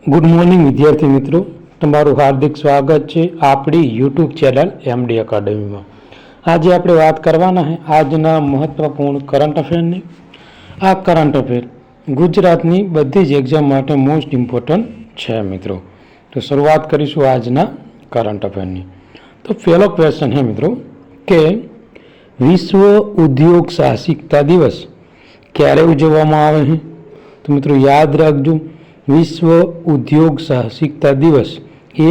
Good morning વિદ્યાર્થી મિત્રો, તમારું હાર્દિક સ્વાગત છે આપણી યુટ્યુબ ચેનલ એમડી એકેડમીમાં। આજે આપણે વાત કરવાના છે આજના મહત્વપૂર્ણ કરંટ અફેરની। આ કરંટ અફેર ગુજરાતની બધી જ એક્ઝામ માટે મોસ્ટ ઇમ્પોર્ટન્ટ છે મિત્રો। તો શરૂઆત કરીશું આજના કરંટ અફેરની। તો પહેલો ક્વેશ્ચન છે મિત્રો કે વિશ્વ ઉદ્યોગ સાહસિકતા દિવસ ક્યારે ઉજવવામાં આવે છે? તો મિત્રો યાદ રાખજો, વિશ્વ ઉદ્યોગ સાહસિકતા દિવસ એ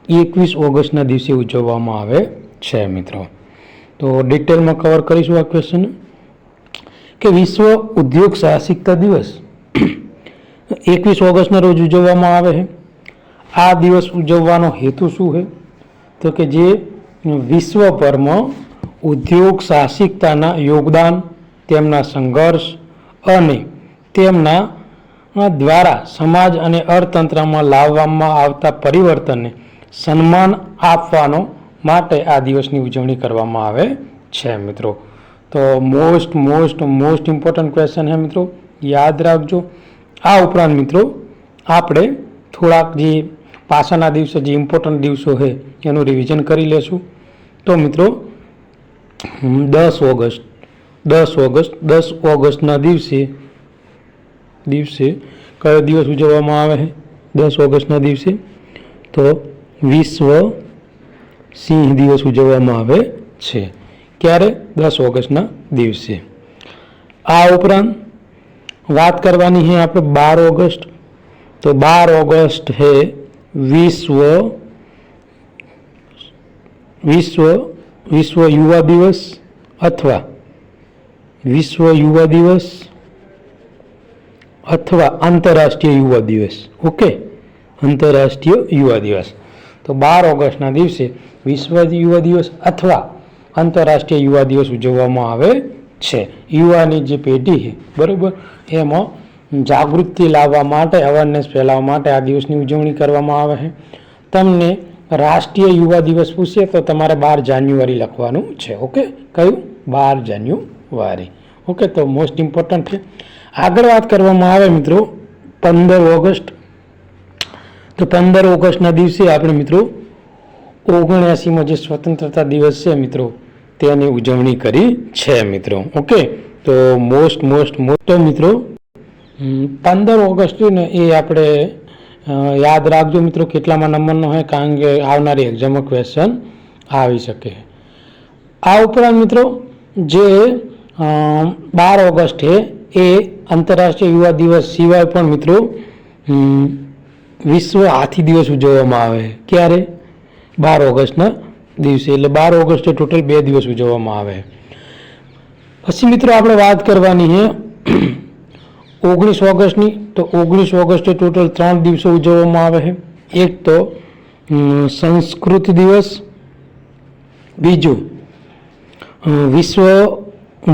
21 ઓગસ્ટના દિવસે ઉજવવામાં આવે છે મિત્રો। તો ડિટેલમાં કવર કરીશું આ ક્વેશ્ચન કે વિશ્વ ઉદ્યોગ સાહસિકતા દિવસ 21 ઓગસ્ટના રોજ ઉજવવામાં આવે છે। આ દિવસ ઉજવવાનો હેતુ શું છે? તો કે જે વિશ્વભરમાં ઉદ્યોગ સાહસિકતાના યોગદાન, તેમના સંઘર્ષ અને તેમના દ્વારા સમાજ અને અર્થતંત્રમાં લાવવામાં આવતા પરિવર્તનને સન્માન આપવાનો માટે આ દિવસની ઉજવણી કરવામાં આવે છે મિત્રો। તો મોસ્ટ ઇમ્પોર્ટન્ટ ક્વેશ્ચન છે મિત્રો, યાદ રાખજો। આ ઉપરાંત મિત્રો આપણે થોડાક જે પાછળના દિવસે જે ઇમ્પોર્ટન્ટ દિવસો છે એનું રિવિઝન કરી લેશું। તો મિત્રો 10 ઓગસ્ટના દિવસે કયો દિવસ ઉજવવામાં આવે છે? 10 ઓગસ્ટના દિવસે તો વિશ્વ સિંહ દિવસ ઉજવવામાં આવે છે। ક્યારે? 10 ઓગસ્ટના દિવસે। આ ઉપરાંત વાત કરવાની છે આપણે 12 ઓગસ્ટ। તો 12 ઓગસ્ટ છે વિશ્વ યુવા દિવસ અથવા આંતરરાષ્ટ્રીય યુવા દિવસ। ઓકે, આંતરરાષ્ટ્રીય યુવા દિવસ। તો 12 ઓગસ્ટના દિવસે વિશ્વ યુવા દિવસ અથવા આંતરરાષ્ટ્રીય યુવા દિવસ ઉજવવામાં આવે છે। યુવાની જે પેઢી છે બરાબર, એમાં જાગૃતિ લાવવા માટે, અવેરનેસ ફેલાવવા માટે આ દિવસની ઉજવણી કરવામાં આવે છે। તમને રાષ્ટ્રીય યુવા દિવસ પૂછે તો તમારે 12 જાન્યુઆરી લખવાનું છે। ઓકે, કયું? 12 જાન્યુઆરી। ઓકે, તો મોસ્ટ ઇમ્પોર્ટન્ટ છે। આગળ વાત કરવામાં આવે મિત્રો 15 ઓગસ્ટ। તો 15 ઓગસ્ટના દિવસે આપણે મિત્રો 79માં જે સ્વતંત્રતા દિવસ છે મિત્રો તેની ઉજવણી કરી છે મિત્રો। ઓકે, તો મોસ્ટ તો મિત્રો 15 ઓગસ્ટ ને એ આપણે યાદ રાખજો મિત્રો કેટલામાં નંબરનો હોય, કારણ કે આવનારી એક્ઝામમાં ક્વેશ્ચન આવી શકે। આ ઉપરાંત મિત્રો જે 12 ઓગસ્ટ છે એ આંતરરાષ્ટ્રીય યુવા દિવસ સિવાય પણ મિત્રો વિશ્વ હાથી દિવસ ઉજવવામાં આવે। ક્યારે? 12 ઓગસ્ટના દિવસે। એટલે 12 ઓગસ્ટે ટોટલ 2 દિવસ ઉજવવામાં આવે। પછી મિત્રો આપણે વાત કરવાની છે 19 ઓગસ્ટની। તો 19 ઓગસ્ટે ટોટલ 3 દિવસો ઉજવવામાં આવે છે। એક તો સંસ્કૃત દિવસ, બીજું વિશ્વ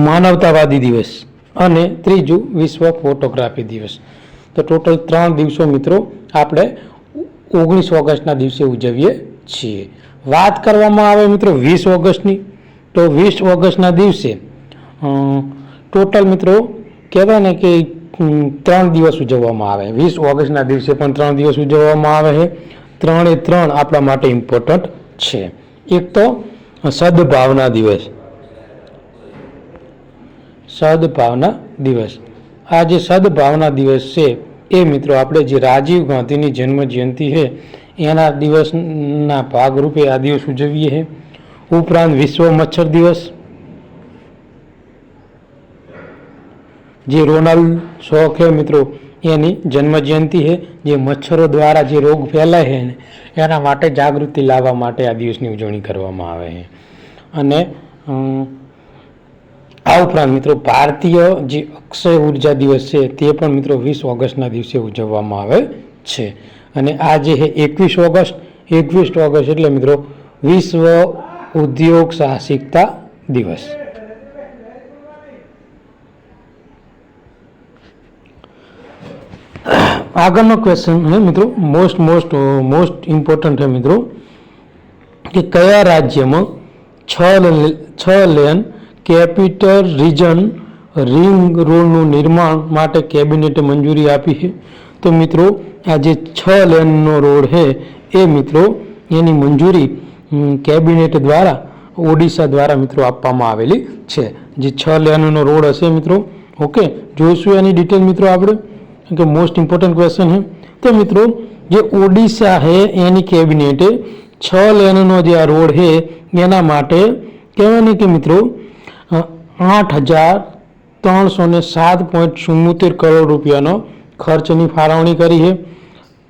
માનવતાવાદી દિવસ અને ત્રીજું વિશ્વ ફોટોગ્રાફી દિવસ। તો ટોટલ 3 દિવસો મિત્રો આપણે 19 ઓગસ્ટના દિવસે ઉજવીએ છીએ। વાત કરવામાં આવે મિત્રો 20 ઓગસ્ટની। તો 20 ઓગસ્ટના દિવસે ટોટલ મિત્રો કહેવાય ને કે 3 દિવસ ઉજવવામાં આવે। 20 ઓગસ્ટના દિવસે પણ 3 દિવસ ઉજવવામાં આવે છે। 3 આપણા માટે ઇમ્પોર્ટન્ટ છે। એક તો સદભાવના દિવસ। આ જે સદભાવના દિવસ છે એ મિત્રો આપણે જે રાજીવ ગાંધીની જન્મ જયંતિ છે એના દિવસના ભાગરૂપે આ દિવસ ઉજવીએ છીએ। ઉપરાંત વિશ્વ મચ્છર દિવસ, જે રોનાલ્ડ શોક છે મિત્રો એની જન્મ જયંતિ છે। જે મચ્છરો દ્વારા જે રોગ ફેલાય છે એના માટે જાગૃતિ લાવવા માટે આ દિવસની ઉજવણી કરવામાં આવે છે। અને આ ઉપરાંત મિત્રો ભારતીય જે અક્ષય ઉર્જા દિવસ છે તે પણ મિત્રો 20 ઓગસ્ટના દિવસે ઉજવવામાં આવે છે। અને આ જે છે 21 ઓગસ્ટ એટલે મિત્રો વિશ્વ ઉદ્યોગ સાહસિકતા દિવસ। આગળનો ક્વેશ્ચન છે મિત્રો મોસ્ટ ઇમ્પોર્ટન્ટ છે મિત્રો કે કયા રાજ્યમાં 6 લેન કેપિટલ રિજન રિંગ રોડનું નિર્માણ માટે કેબિનેટે મંજૂરી આપી છે? તો મિત્રો આ જે 6 લેનનો રોડ છે એ મિત્રો એની મંજૂરી કેબિનેટ દ્વારા ઓડિશા દ્વારા મિત્રો આપવામાં આવેલી છે. જે 6 લેનનો રોડ હશે મિત્રો. ઓકે, જોઈશું એની ડિટેલ મિત્રો આપણે, કે મોસ્ટ ઇમ્પોર્ટન્ટ ક્વેશ્ચન છે. તો મિત્રો જે ઓડિશા છે એની કેબિનેટે 6 લેનનો જે આ રોડ છે એના માટે કહેવાય ને કે મિત્રો 8,307.74 કરોડ રૂપિયાનો ખર્ચની ફાળવણી કરી છે.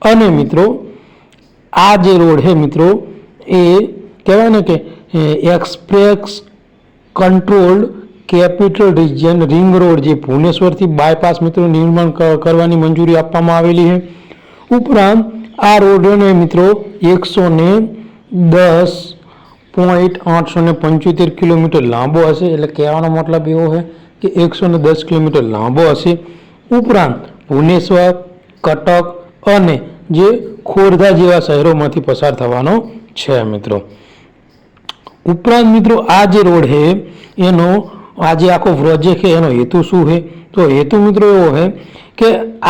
અને મિત્રો આ જે રોડ છે મિત્રો એ કહેવાય ને કે express controlled capital region ring road જે ભુવનેશ્વરથી બાયપાસ મિત્રો નિર્માણ કરવાની મંજૂરી આપવામાં આવેલી છે. ઉપરાંત આ રોડને મિત્રો 110.875 કિલોમીટર લાંબો હશે. એટલે કહેવાનો મતલબ એવો છે કે 110 કિલોમીટર લાંબો હશે. ઉપરાંત ભુવનેશ્વર, કટક અને જે ખોર્ધા જેવા શહેરોમાંથી પસાર થવાનો છે મિત્રો. ઉપરાંત મિત્રો આ જે રોડ છે એનો આ જે આખો પ્રોજેક્ટ છે એનો હેતુ શું છે? તો હેતુ મિત્રો એવો છે કે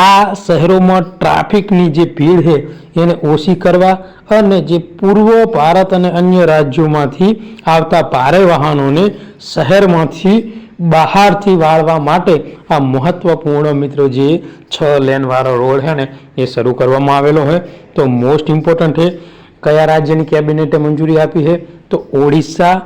આ શહેરોમાં ટ્રાફિકની જે ભીડ છે એને ઓછી કરવા અને જે પૂર્વ ભારત અને અન્ય રાજ્યોમાંથી આવતા ભારે વાહનોને શહેરમાંથી બહારથી વાળવા માટે આ મહત્વપૂર્ણ મિત્રો જે 6 લેનવાળો રોડ છે ને એ શરૂ કરવામાં આવેલો છે. તો મોસ્ટ ઇમ્પોર્ટન્ટ છે કયા રાજ્યની કેબિનેટે મંજૂરી આપી છે? તો ઓડિશા.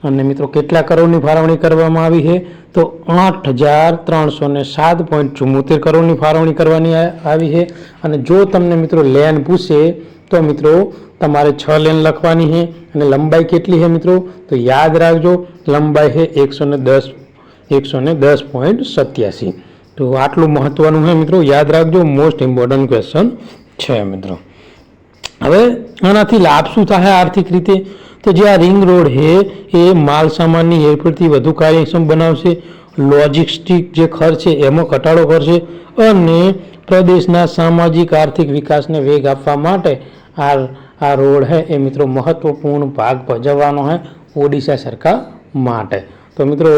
અને મિત્રો કેટલા કરોડની ફાળવણી કરવામાં આવી છે? તો 8,307.74 કરોડની ફાળવણી કરવાની આવી છે. અને જો તમને મિત્રો લેન પૂછે તો મિત્રો તમારે 6 લેન લખવાની છે. અને લંબાઈ કેટલી છે મિત્રો? તો યાદ રાખજો, લંબાઈ છે 110.87. તો આટલું મહત્વનું છે મિત્રો, યાદ રાખજો. મોસ્ટ ઇમ્પોર્ટન્ટ ક્વેશ્ચન છે મિત્રો. હવે આનાથી લાભ શું થાય આર્થિક રીતે? તો જે આ રિંગ રોડ છે એ માલ સામાનની હેરફેરથી વધુ કાર્યક્ષમ બનાવશે. લોજિસ્ટિક જે ખર્ચ છે એમાં ઘટાડો કરશે અને પ્રદેશના સામાજિક આર્થિક વિકાસને વેગ આપવા માટે આ રોડ છે એ મિત્રો મહત્વપૂર્ણ ભાગ ભજવવાનો છે ઓડિશા સરકાર માટે. તો મિત્રો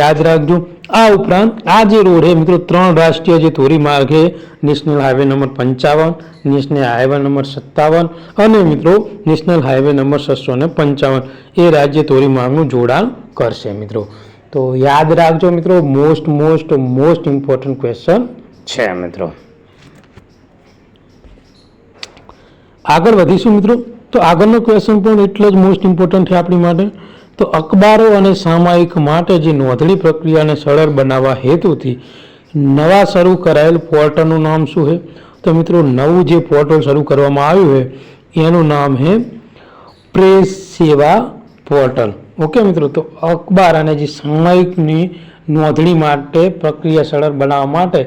યાદ રાખજો. આ ઉપરાંત આ જે રોડ છે મિત્રો 3 રાષ્ટ્રીય જે ધોરીમાર્ગ છે, national highway number 55, national highway number 57 અને મિત્રો નેશનલ હાઈવે નંબર 655 એ રાજ્ય ધોરીમાર્ગનું જોડાણ કરશે મિત્રો. તો યાદ રાખજો મિત્રો, મોસ્ટ ઇમ્પોર્ટન્ટ ક્વેશ્ચન છે મિત્રો. આગળ વધીશું મિત્રો. તો આગળનો ક્વેશ્ચન પણ એટલો જ મોસ્ટ ઇમ્પોર્ટન્ટ છે આપણી માટે. તો અખબારો અને સામાયિક માટે જે નોંધણી પ્રક્રિયાને સરળ બનાવવા હેતુથી નવા શરૂ કરાયેલ પોર્ટલનું નામ શું છે? તો મિત્રો નવું જે પોર્ટલ શરૂ કરવામાં આવ્યું છે એનું નામ છે પ્રેસ સેવા પોર્ટલ. ઓકે મિત્રો, તો અખબાર અને જે સામાયિકની નોંધણી માટે પ્રક્રિયા સરળ બનાવવા માટે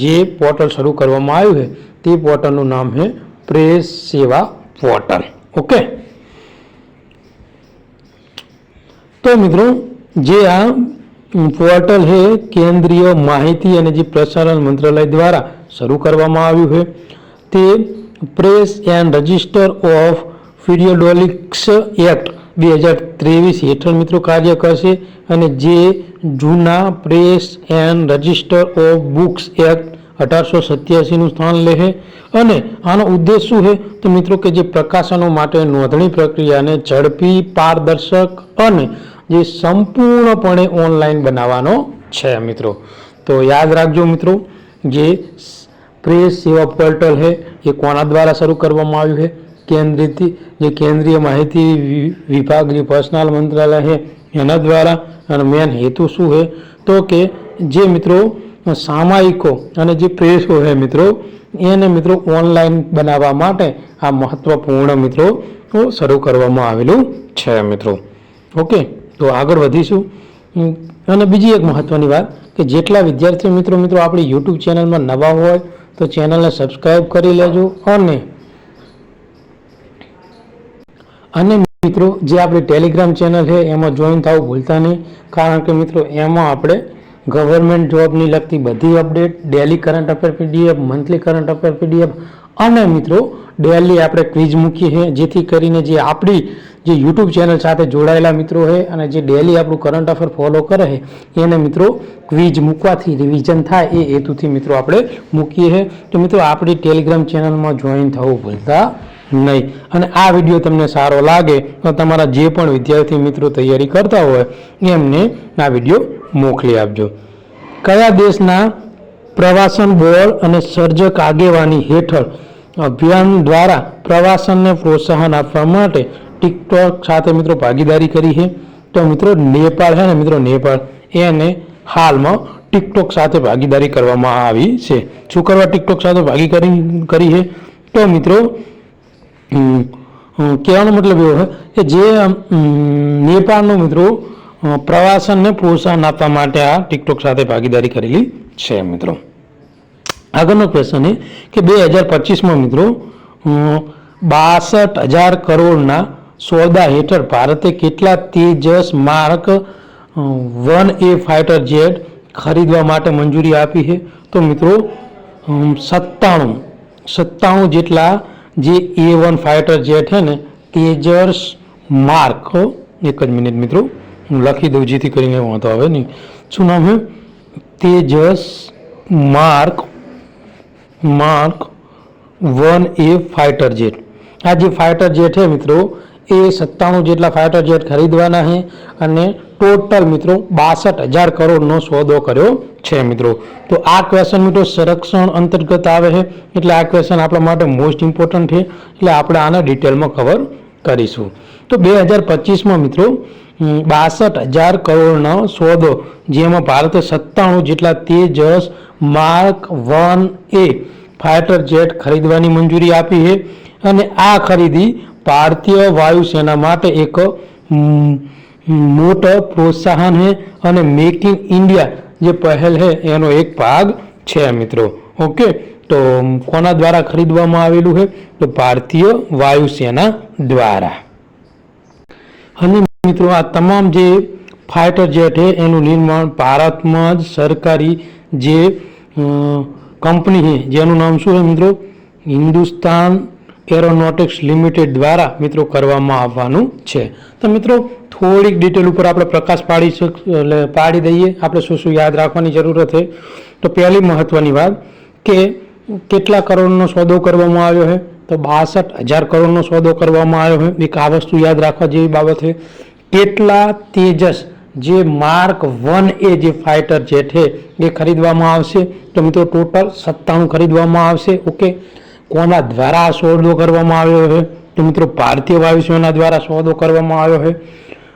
જે પોર્ટલ શરૂ કરવામાં આવ્યું છે તે પોર્ટલનું નામ છે પ્રેસ સેવા પોર્ટલ. ઓકે, તો મિત્રો જે આ પોર્ટલ છે કેન્દ્રીય માહિતી અને જે પ્રસારણ મંત્રાલય દ્વારા શરૂ કરવામાં આવ્યું છે. તે press and register of periodicals act 2023 હેઠળ મિત્રો કાર્ય કરશે અને જે જૂના press and register of books act 1887નું સ્થાન લે છે. અને આનો ઉદ્દેશ શું છે? તો મિત્રો કે જે પ્રકાશનો માટે નોંધણી પ્રક્રિયાને ઝડપી, પારદર્શક અને જે સંપૂર્ણપણે ઓનલાઈન બનાવવાનો છે મિત્રો. તો યાદ રાખજો મિત્રો, જે પ્રેસ સેવા પોર્ટલ છે એ કોના દ્વારા શરૂ કરવામાં આવ્યું છે? કેન્દ્રીય માહિતી વિભાગ જે પર્સનલ મંત્રાલય છે એના દ્વારા. અને મેન હેતુ શું છે? તો કે જે મિત્રો સામાયિકો અને જે પ્રેસો છે મિત્રો એને મિત્રો ઓનલાઈન બનાવવા માટે આ મહત્વપૂર્ણ મિત્રો શરૂ કરવામાં આવેલું છે મિત્રો. ઓકે, તો આગળ વધીશું. અને બીજી એક મહત્વની વાત કે જેટલા વિદ્યાર્થીઓ મિત્રો આપણી યુટ્યુબ ચેનલમાં નવા હોય તો ચેનલને સબસ્ક્રાઈબ કરી લેજો. અને મિત્રો જે આપણી ટેલિગ્રામ ચેનલ છે એમાં જોઈન થવું ભૂલતા નહીં, કારણ કે મિત્રો એમાં આપણે ગવર્મેન્ટ જોબની લગતી બધી update, daily current affair PDF, monthly current affair PDF અને મિત્રો ડેલી આપણે ક્વિઝ મૂકીએ છીએ, જેથી કરીને જે આપણી જે યુટ્યુબ ચેનલ સાથે જોડાયેલા મિત્રો છે અને જે ડેલી આપણું કરંટ અફેર ફોલો કરે છે એને મિત્રો ક્વિઝ મૂકવાથી રિવિઝન થાય એ હેતુથી મિત્રો આપણે મૂકીએ છીએ. તો મિત્રો આપણી ટેલિગ્રામ ચેનલમાં જોઈન થવું ભૂલતા નહીં. અને આ વિડીયો તમને સારો લાગે તો તમારા જે પણ વિદ્યાર્થી મિત્રો તૈયારી કરતા હોય એમને આ વિડીયો મોકલી આપજો. કયા દેશના પ્રવાસન બોર્ડ અને સર્જક આગેવાની હેઠળ અભિયાન દ્વારા પ્રવાસનને પ્રોત્સાહન આપવા માટે ટિકટોક સાથે મિત્રો ભાગીદારી કરી છે? તો મિત્રો નેપાળ છે ને મિત્રો, નેપાળ એને હાલમાં ટિકટોક સાથે ભાગીદારી કરવામાં આવી છે. શું કરવા ટિકટોક સાથે ભાગીદારી કરી છે? તો મિત્રો કહેવાનો મતલબ એવો છે કે જે નેપાળનો મિત્રો પ્રવાસનને પ્રોત્સાહન આપવા માટે આ ટિકટોક સાથે ભાગીદારી કરેલી છે મિત્રો. આગળનો ક્વેશ્ચન એ કે 2025માં મિત્રો 62,000 કરોડના સોદા હેઠળ ભારતે કેટલા Tejas mark 1A fighter jet ખરીદવા માટે મંજૂરી આપી છે? તો મિત્રો 97 જેટલા જે A1 ફાઇટર જેટ છે ને તેજસ માર્ક, એક જ મિનિટ મિત્રો હું લખી દઉં જેથી કરીને વાંધો આવે નહીં. શું નામ છે? Tejas mark 1A fighter jet. આ જે ફાઇટર જેટ છે મિત્રો એ 97 જેટલા ફાઇટર જેટ ખરીદવાના છે અને ટોટલ મિત્રો 62,000 કરોડનો સોદો કર્યો છે મિત્રો. તો આ ક્વેશ્ચન મિત્રો સંરક્ષણ અંતર્ગત આવે છે, એટલે આ ક્વેશ્ચન આપણા માટે મોસ્ટ ઇમ્પોર્ટન્ટ છે, એટલે આપણે આને ડિટેલમાં કવર કરીશું. તો 2025માં મિત્રો 62,000 કરોડનો સોદો, જેમાં ભારતે 97 જેટલા Tejas mark 1A fighter jet ખરીદવાની મંજૂરી આપી છે. અને આ ખરીદી ભારતીય વાયુસેના માટે એક મોટો પ્રોત્સાહન છે અને મેક ઇન ઇન્ડિયા જે પહેલ છે એનો એક ભાગ છે મિત્રો. ઓકે, તો કોના દ્વારા ખરીદવામાં આવેલું છે? તો ભારતીય વાયુસેના દ્વારા. અને મિત્રો આ તમામ જે ફાઇટર જેટ છે એનું નિર્માણ ભારતમાં જ સરકારી જે કંપની છે જેનું નામ શું છે મિત્રો? હિન્દુસ્તાન એરોનોટિક્સ લિમિટેડ દ્વારા મિત્રો કરવામાં આવવાનું છે. તો મિત્રો થોડીક ડિટેલ ઉપર આપણે પ્રકાશ પાડી દઈએ. આપણે શું શું યાદ રાખવાની જરૂરત છે? તો પહેલી મહત્વની વાત કે કેટલા કરોડનો સોદો કરવામાં આવ્યો છે? તો 62,000 કરોડનો સોદો કરવામાં આવ્યો છે. એક આ વસ્તુ યાદ રાખવા જેવી બાબત છે. કેટલા તેજસ જે માર્ક 1A જે ફાઇટર જેટ છે એ ખરીદવામાં આવશે? તો મિત્રો ટોટલ 97 ખરીદવામાં આવશે. ઓકે, કોના દ્વારા સોદો કરવામાં આવ્યો છે? તો મિત્રો ભારતીય વાયુસેના દ્વારા સોદો કરવામાં આવ્યો છે.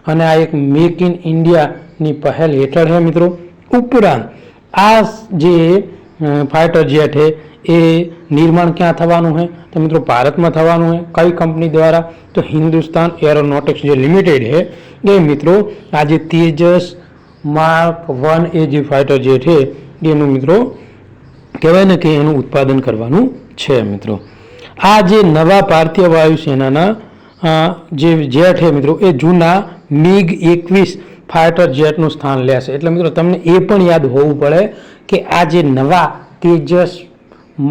અને આ એક મેક ઇન ઇન્ડિયાની પહેલ હેઠળ છે મિત્રો. ઉપરાંત આ જે ફાઇટર જેટ છે એ નિર્માણ ક્યાં થવાનું છે? તો મિત્રો ભારતમાં થવાનું છે. કઈ કંપની દ્વારા? તો હિન્દુસ્તાન એરોનોટિક્સ જે લિમિટેડ છે એ મિત્રો આ જે તેજસ માર્ક 1A જે ફાઇટર જેટ છે એનું મિત્રો કહેવાય ને કે એનું ઉત્પાદન કરવાનું છે મિત્રો. આ જે નવા ભારતીય વાયુસેનાના જે જેટ છે મિત્રો એ જૂના MiG-21 ફાઇટર જેટનું સ્થાન લેશે. એટલે મિત્રો તમને એ પણ યાદ હોવું પડે કે આ જે નવા તેજસ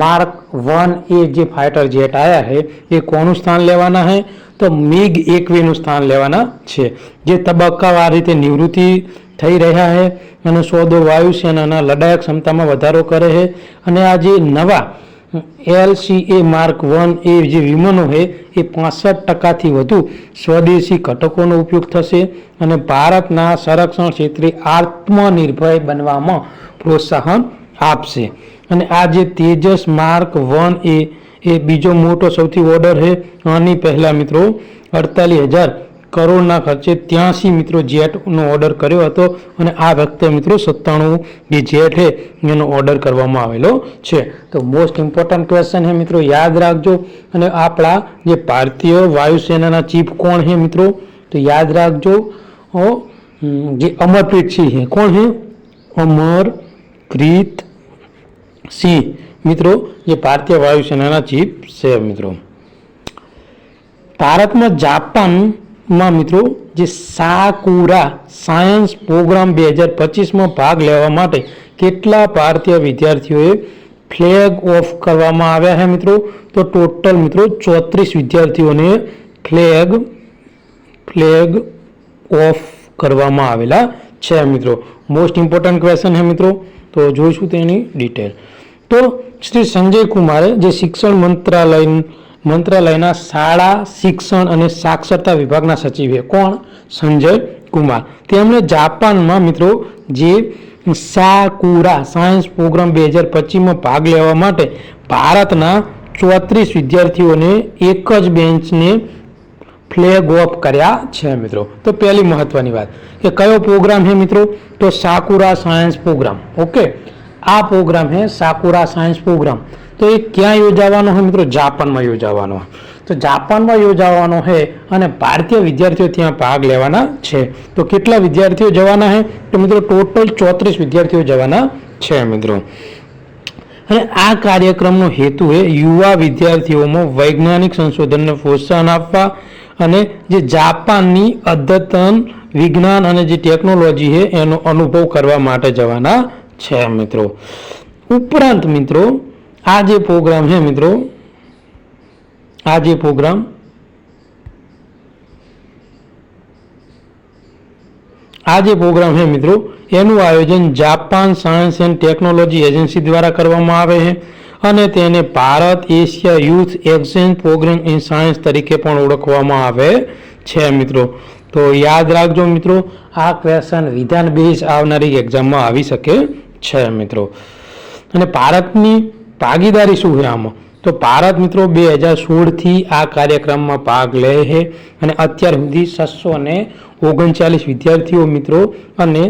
માર્ક 1A જે ફાઇટર જેટ આવ્યા છે એ કોનું સ્થાન લેવાના છે? તો MiG-21નું સ્થાન લેવાના છે, જે તબક્કાવાર રીતે નિવૃત્તિ થઈ રહ્યા છે અને સોદો વાયુસેનાના લડાયક ક્ષમતામાં વધારો કરે છે. અને આ જે નવા LCA માર્ક 1A જે વિમાનો છે એ 65% વધુ સ્વદેશી ઘટકોનો ઉપયોગ થશે અને ભારતના સંરક્ષણ ક્ષેત્રે આત્મનિર્ભર બનવામાં પ્રોત્સાહન આપશે. અને આ જે તેજસ માર્ક 1A એ બીજો મોટો સૌથી ઓર્ડર છે. આની પહેલા મિત્રો 48,000 કરોડના ખર્ચે 83 મિત્રો જેટનો ઓર્ડર કર્યો હતો અને આ વખતે મિત્રો 97 જે જેટ છે એનો ઓર્ડર કરવામાં આવેલો છે. તો મોસ્ટ ઇમ્પોર્ટન્ટ ક્વેશ્ચન છે મિત્રો, યાદ રાખજો. અને આપણા જે ભારતીય વાયુસેનાના ચીફ કોણ છે મિત્રો? તો યાદ રાખજો જે અમરપ્રીત સિંહ છે. કોણ છે? અમરપ્રીત સિંહ મિત્રો જે ભારતીય વાયુસેનાના ચીફ છે મિત્રો. ભારતમાં જાપાનમાં મિત્રો જે સાકુરા સાયન્સ પ્રોગ્રામ 2025માં ભાગ લેવા માટે કેટલા ભારતીય વિદ્યાર્થીઓએ ફ્લેગ ઓફ કરવામાં આવ્યા છે મિત્રો. તો ટોટલ મિત્રો 34 વિદ્યાર્થીઓને ફ્લેગ ઓફ કરવામાં આવેલા છે મિત્રો. મોસ્ટ ઇમ્પોર્ટન્ટ ક્વેશ્ચન છે મિત્રો, તો જોઈશું તેની ડિટેલ. તો શ્રી સંજય કુમારે જે શિક્ષણ મંત્રાલયના શાળા શિક્ષણ અને સાક્ષરતા વિભાગના સચિવ છે. કોણ? સંજય કુમાર. તેમણે જાપાનમાં મિત્રો જે સાકુરા સાયન્સ પ્રોગ્રામ 2025માં ભાગ લેવા માટે ભારતના 34 વિદ્યાર્થીઓને એક જ બેન્ચને ફ્લેગ ઓફ કર્યા છે મિત્રો. તો પહેલી મહત્વની વાત કે કયો પ્રોગ્રામ છે મિત્રો? તો સાકુરા સાયન્સ પ્રોગ્રામ. ઓકે, આ પ્રોગ્રામ છે સાકુરા સાયન્સ પ્રોગ્રામ. તો એ ક્યાં યોજાવાનો છે મિત્રો? જાપાનમાં યોજાવાનો. તો જાપાનમાં યોજાવાનો છે અને ભારતીય વિદ્યાર્થીઓ ત્યાં ભાગ લેવાના છે. તો કેટલા વિદ્યાર્થીઓ જવાના છે? તો મિત્રો ટોટલ 34 વિદ્યાર્થીઓ જવાના છે મિત્રો. અને આ કાર્યક્રમનો હેતુ છે યુવા વિદ્યાર્થીઓમાં વૈજ્ઞાનિક સંશોધનને પ્રોત્સાહન આપવા અને જે જાપાનની અદ્યતન વિજ્ઞાન અને જે ટેકનોલોજી છે એનો અનુભવ કરવા માટે જવાના છે મિત્રો. ઉપરાંત મિત્રો આ જે પ્રોગ્રામ છે મિત્રો, આ જે પ્રોગ્રામ છે મિત્રો એનું આયોજન Japan science and technology agency દ્વારા કરવામાં આવે છે અને તેને Bharat Asia youth exchange programme in science તરીકે પણ ઓળખવામાં આવે છે મિત્રો. તો યાદ રાખજો મિત્રો, આ ક્વેશ્ચન વિધાન બેઝ આવનારી એક્ઝામમાં આવી શકે છે મિત્રો. અને ભારતની ભાગીદારી શું છે આમાં? તો ભારત મિત્રો 2016થી આ કાર્યક્રમમાં ભાગ લે છે અને અત્યાર સુધી 639 વિદ્યાર્થીઓ મિત્રો અને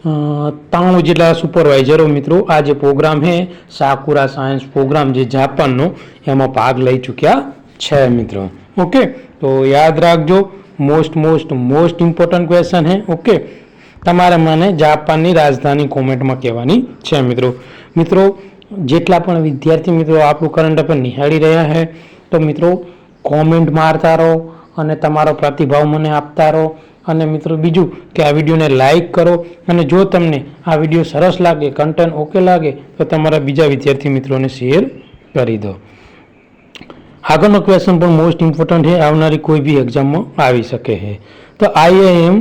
93 જેટલા સુપરવાઇઝરો મિત્રો આ જે પ્રોગ્રામ છે સાકુરા સાયન્સ પ્રોગ્રામ જે જાપાનનો એમાં ભાગ લઈ ચૂક્યા છે મિત્રો. ઓકે, તો યાદ રાખજો, મોસ્ટ ઇમ્પોર્ટન્ટ ક્વેશ્ચન છે. ઓકે, તમારે મને જાપાનની રાજધાની કોમેન્ટમાં કહેવાની છે મિત્રો. જેટલા પણ વિદ્યાર્થી મિત્રો આપણું કરંટ અફેર નિહાળી રહ્યા છે તો મિત્રો કોમેન્ટ મારતા રહો અને તમારો પ્રતિભાવ મને આપતા રહો. અને મિત્રો બીજું કે આ વિડીયોને લાઈક કરો અને જો તમને આ વિડીયો સરસ લાગે, કન્ટેન્ટ ઓકે લાગે તો તમારા બીજા વિદ્યાર્થી મિત્રોને શેર કરી દો. આગળનો ક્વેશ્ચન પણ મોસ્ટ ઇમ્પોર્ટન્ટ છે, આવનારી કોઈ બી એક્ઝામમાં આવી શકે છે. તો IIM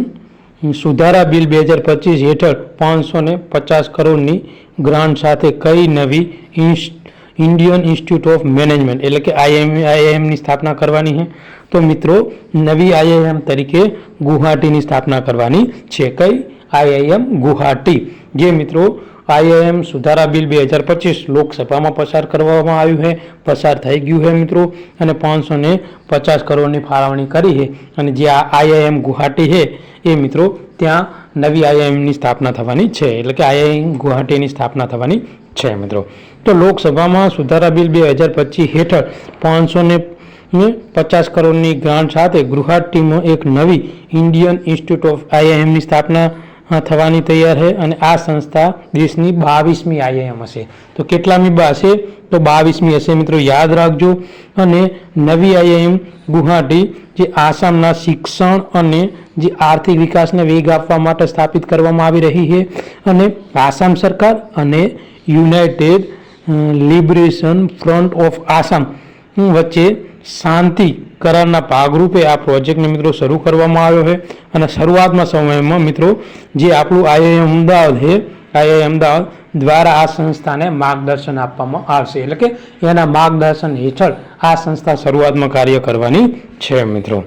સુધારા બિલ 2025 હેઠળ 550 કરોડની ગ્રાન્ટ સાથે કઈ નવી ઇન્ડિયન ઇન્સ્ટિટ્યૂટ ઓફ મેનેજમેન્ટ એટલે કે IIMની સ્થાપના કરવાની છે? તો મિત્રો નવી IIM તરીકે ગુવાહાટીની સ્થાપના કરવાની છે. કઈ? IIM ગુવાહાટી. જે મિત્રો IIM સુધારા બિલ 2025 લોકસભામાં પસાર કરવામાં આવ્યું છે, પસાર થઈ ગયું છે મિત્રો, અને 550 કરોડની ફાળવણી કરી છે. અને જે આ IIM ગુવાહાટી છે એ મિત્રો ત્યાં નવી IIMની સ્થાપના થવાની છે, એટલે કે IIM ગુવાહાટીની સ્થાપના થવાની છે મિત્રો. તો લોકસભામાં સુધારા બિલ 2025 હેઠળ 550 કરોડની ગ્રાન્ટ સાથે ગુવાહાટીમાં એક નવી ઇન્ડિયન ઇન્સ્ટિટ્યૂટ ઓફ IIMની સ્થાપના થવાની તૈયાર છે અને આ સંસ્થા દેશની 22મી IIM હશે. તો કેટલામી હશે? તો 22મી હશે મિત્રો, યાદ રાખજો. અને નવી IIM ગુવાહાટી જે આસામના શિક્ષણ અને જે આર્થિક વિકાસને વેગ આપવા માટે સ્થાપિત કરવામાં આવી રહી છે અને આસામ સરકાર અને United liberation front of Assam વચ્ચે શાંતિ કરારના ભાગરૂપે આ પ્રોજેક્ટને મિત્રો શરૂ કરવામાં આવ્યો છે. અને શરૂઆતના સમયમાં મિત્રો જે આપણું IIM અમદાવાદ છે, IIM અમદાવાદ દ્વારા આ સંસ્થાને માર્ગદર્શન આપવામાં આવશે, એટલે કે એના માર્ગદર્શન હેઠળ આ સંસ્થા શરૂઆતમાં કાર્ય કરવાની છે મિત્રો.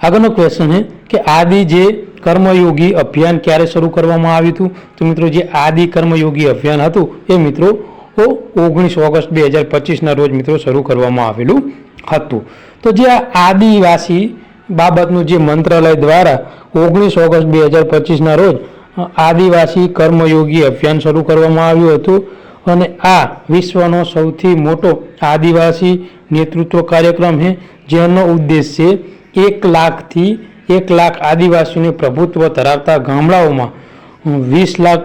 આગળનો ક્વેશ્ચન છે કે આદિ જે કર્મયોગી અભિયાન ક્યારે શરૂ કરવામાં આવ્યું હતું? તો મિત્રો જે આદિ કર્મયોગી અભિયાન હતું એ મિત્રો 19 ઓગસ્ટ 2025ના રોજ મિત્રો શરૂ કરવામાં આવેલું હતું. તો જે આદિવાસી બાબતનું જે મંત્રાલય દ્વારા 19 ઓગસ્ટ 2025ના રોજ આદિવાસી કર્મયોગી અભિયાન શરૂ કરવામાં આવ્યું હતું અને આ વિશ્વનો સૌથી મોટો આદિવાસી નેતૃત્વ કાર્યક્રમ છે, જેનો ઉદ્દેશ છે 1 લાખ આદિવાસીઓને પ્રભુત્વ ધરાવતા ગામડાઓમાં 20 લાખ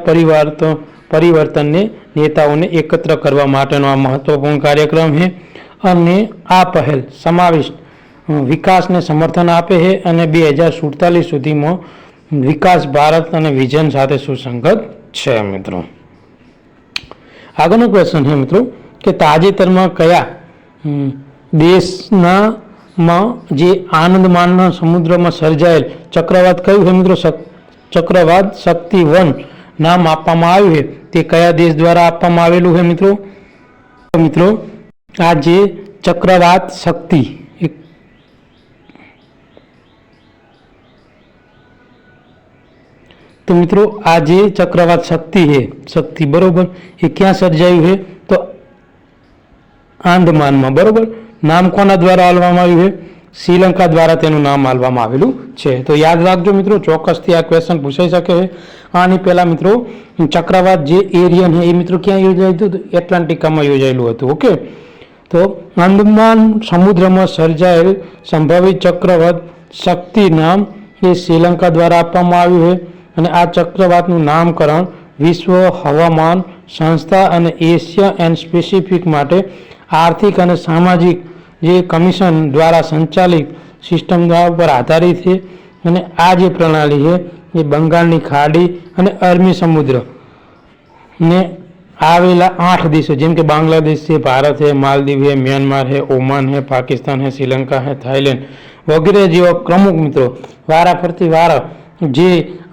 પરિવર્તનને નેતાઓને એકત્ર કરવા માટેનો આ મહત્વપૂર્ણ કાર્યક્રમ છે. અને આ પહેલ સમાવિષ્ટ વિકાસને સમર્થન આપે છે અને 2047 સુધીમાં વિકાસ ભારત અને વિઝન સાથે સુસંગત છે મિત્રો. આગળનો ક્વેશ્ચન છે મિત્રો કે તાજેતરમાં કયા દેશમાં જે આનંદમાનના સમુદ્રમાં સર્જાયેલ ચક્રવાત કયું છે મિત્રો? ચક્રવાત શક્તિ 1 નામ આપવામાં આવ્યું છે તે કયા દેશ દ્વારા આપવામાં આવેલું છે મિત્રો? મિત્રો આ જે ચક્રવાત શક્તિ તો મિત્રો આ જે ચક્રવાત શક્તિ બરોબર એ ક્યાં સર્જાયું છે? તો આંદમાનમાં બરોબર. નામ કોના દ્વારા આલવામાં આવ્યું છે? શ્રીલંકા દ્વારા તેનું નામ આલવામાં આવેલું છે. તો યાદ રાખજો મિત્રો, ચોક્કસથી આ ક્વેશ્ચન પૂછાઈ શકે છે. આની પહેલા મિત્રો ચક્રવાત જે એરિયન છે એ મિત્રો ક્યાં યોજાયું હતું? એટલાન્ટિકામાં યોજાયેલું હતું. ઓકે, તો આંદમાન સમુદ્રમાં સર્જાયેલ સંભવિત ચક્રવાત શક્તિ નામ એ શ્રીલંકા દ્વારા આપવામાં આવ્યું છે. અને આ ચક્રવાતનું નામકરણ વિશ્વ હવામાન સંસ્થા અને એશિયા એન્ડ સ્પેસિફિક માટે આર્થિક અને સામાજિક જે કમિશન દ્વારા સંચાલિત સિસ્ટમ પર આધારિત છે. અને આ જે પ્રણાલી છે એ બંગાળની ખાડી અને અરબી સમુદ્ર ને આવેલા 8 દેશો જેમ કે બાંગ્લાદેશ છે, ભારત છે, માલદીવ છે, મ્યાનમાર છે, ઓમાન છે, પાકિસ્તાન છે, શ્રીલંકા છે, થાઈલેન્ડ વગેરે જેવા પ્રમુખ મિત્રો વારાફરતી જે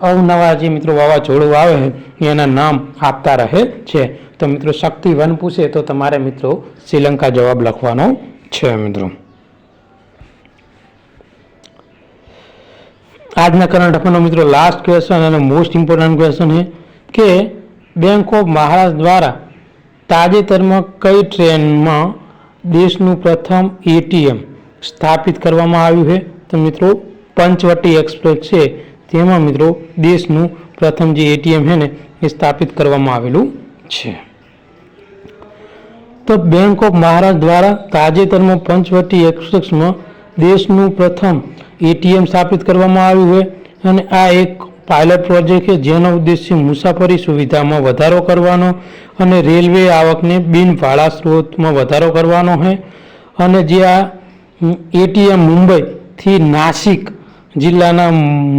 અવનવા જે મિત્રો વાવાઝોડું આવે છે એના નામ આપતા રહે છે. તો મિત્રો શક્તિ 1 પૂછે તો તમારે મિત્રો શ્રીલંકા જવાબ લખવાનો છે. મિત્રો આજના કરંટ અફેરનો મિત્રો લાસ્ટ ક્વેશ્ચન અને મોસ્ટ ઇમ્પોર્ટન્ટ ક્વેશ્ચન છે કે બેંક ઓફ મહારાષ્ટ્ર દ્વારા તાજેતરમાં કઈ ટ્રેનમાં દેશનું પ્રથમ એટીએમ સ્થાપિત કરવામાં આવ્યું છે? તો મિત્રો પંચવટી એક્સપ્રેસ છે તેમાં મિત્રો દેશનું પ્રથમ જે એટીએમ છે ને એ સ્થાપિત કરવામાં આવેલું છે. તો બેંક ઓફ મહારાષ્ટ્ર દ્વારા તાજેતરમાં પંચવટી એક્સપ્રેસમાં દેશનું પ્રથમ એટીએમ સ્થાપિત કરવામાં આવ્યું છે. અને આ એક પાયલટ પ્રોજેક્ટ છે જેનો ઉદ્દેશ્ય મુસાફરી સુવિધામાં વધારો કરવાનો અને રેલવે આવકને બિન ભાડા સ્ત્રોતમાં વધારો કરવાનો છે. અને જે આ એટીએમ મુંબઈથી નાસિક જિલ્લાના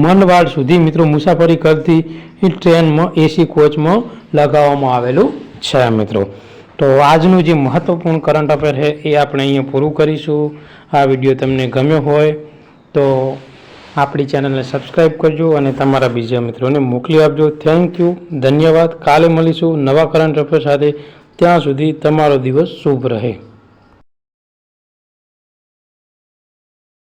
મનવાડ સુધી મિત્રો મુસાફરી કરતી ટ્રેનમાં એસી કોચમાં લગાવવામાં આવેલું છે. મિત્રો તો આજનું જે મહત્વપૂર્ણ કરંટ અફેર છે એ આપણે અહીંયા પૂરું કરીશું. આ વિડીયો તમને ગમ્યો હોય તો આપણી ચેનલને સબસ્ક્રાઈબ કરજો અને તમારા બીજા મિત્રોને મોકલી આપજો. થેન્ક યુ, ધન્યવાદ. કાલે મળીશું નવા કરંટ અફેર સાથે. ત્યાં સુધી તમારો દિવસ શુભ રહે.